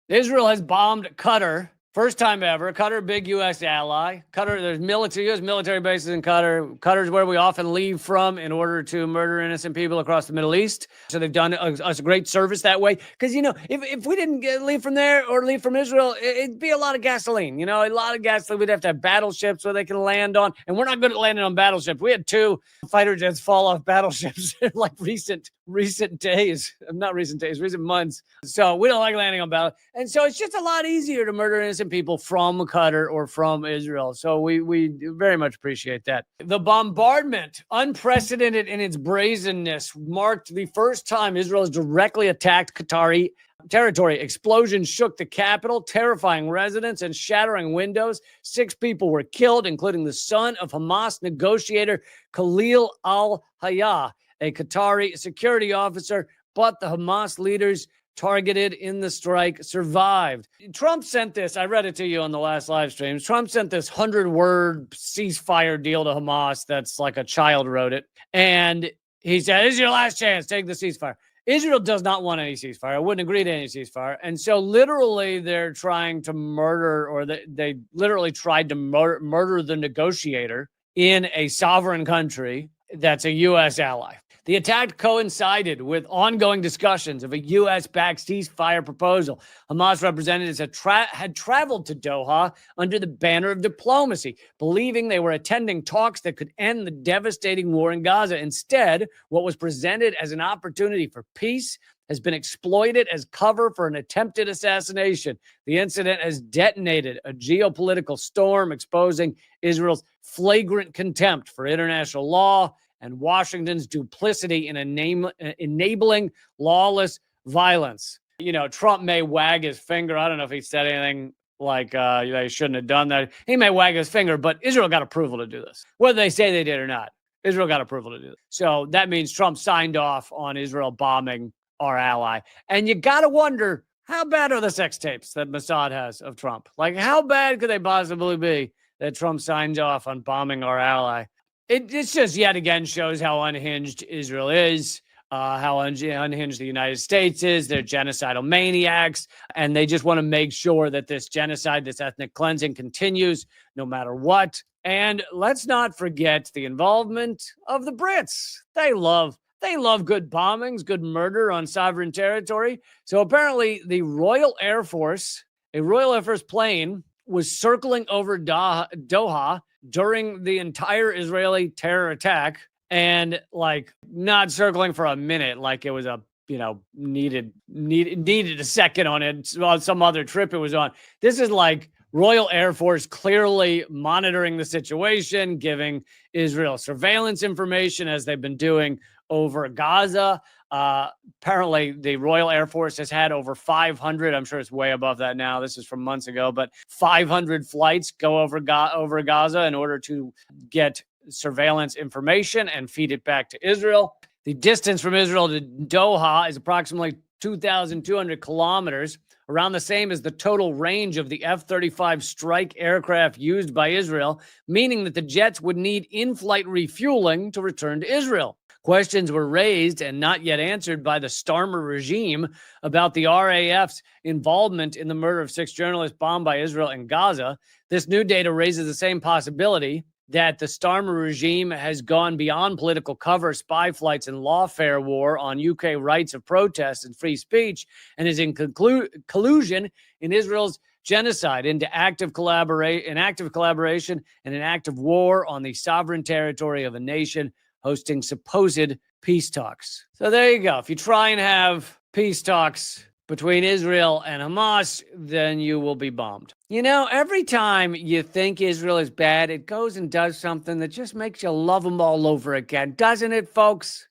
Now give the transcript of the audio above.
Israel has bombed Qatar. First time ever. Qatar, big U.S. ally. Qatar, there's U.S. military bases in Qatar. Qatar is where we often leave from in order to murder innocent people across the Middle East. So they've done us a great service that way. Because, if we didn't leave from there or leave from Israel, it'd be a lot of gasoline. A lot of gasoline. We'd have to have battleships where they can land on. And we're not good at landing on battleships. We had 2 fighter jets fall off battleships in like recent days. Not recent days, recent months. So we don't like landing on battle. And so it's just a lot easier to murder innocent people from Qatar or from Israel. So we very much appreciate that. The bombardment, unprecedented in its brazenness, marked the first time Israel has directly attacked Qatari territory. Explosions shook the capital, terrifying residents and shattering windows. 6 people were killed, including the son of Hamas negotiator Khalil al-Hayya, a Qatari security officer, but the Hamas leaders targeted in the strike survived. Trump sent this, I read it to you on the last live streams. Trump sent this 100-word ceasefire deal to Hamas that's like a child wrote it. And he said, this is your last chance, take the ceasefire. Israel does not want any ceasefire. I wouldn't agree to any ceasefire. And so literally they're trying to murder, or they literally tried to murder the negotiator in a sovereign country that's a U.S. ally. The attack coincided with ongoing discussions of a U.S.-backed ceasefire proposal. Hamas representatives had traveled to Doha under the banner of diplomacy, believing they were attending talks that could end the devastating war in Gaza. Instead, what was presented as an opportunity for peace has been exploited as cover for an attempted assassination. The incident has detonated a geopolitical storm, exposing Israel's flagrant contempt for international law and Washington's duplicity in enabling lawless violence. Trump may wag his finger. I don't know if he said anything like they shouldn't have done that. He may wag his finger, but Israel got approval to do this. Whether they say they did or not, Israel got approval to do this. So that means Trump signed off on Israel bombing our ally. And you got to wonder, how bad are the sex tapes that Mossad has of Trump? Like, how bad could they possibly be that Trump signs off on bombing our ally? It's just yet again shows how unhinged Israel is, how unhinged the United States is. They're genocidal maniacs, and they just want to make sure that this genocide, this ethnic cleansing continues no matter what. And let's not forget the involvement of the Brits. They love good bombings, good murder on sovereign territory. So apparently the Royal Air Force, a Royal Air Force plane, was circling over Doha during the entire Israeli terror attack, and not circling for a minute, like it was a needed a second on it on some other trip it was on. This is like Royal Air Force clearly monitoring the situation, giving Israel surveillance information as they've been doing over Gaza. Apparently, the Royal Air Force has had over 500, I'm sure it's way above that now, this is from months ago, but 500 flights go over Gaza in order to get surveillance information and feed it back to Israel. The distance from Israel to Doha is approximately 2,200 kilometers, around the same as the total range of the F-35 strike aircraft used by Israel, meaning that the jets would need in-flight refueling to return to Israel. Questions were raised and not yet answered by the Starmer regime about the RAF's involvement in the murder of 6 journalists bombed by Israel in Gaza. This new data raises the same possibility that the Starmer regime has gone beyond political cover, spy flights, and lawfare war on UK rights of protest and free speech, and is in collusion in Israel's genocide, into active collaboration and an act of war on the sovereign territory of a nation hosting supposed peace talks. So there you go. If you try and have peace talks between Israel and Hamas, then you will be bombed. Every time you think Israel is bad, it goes and does something that just makes you love them all over again, doesn't it, folks?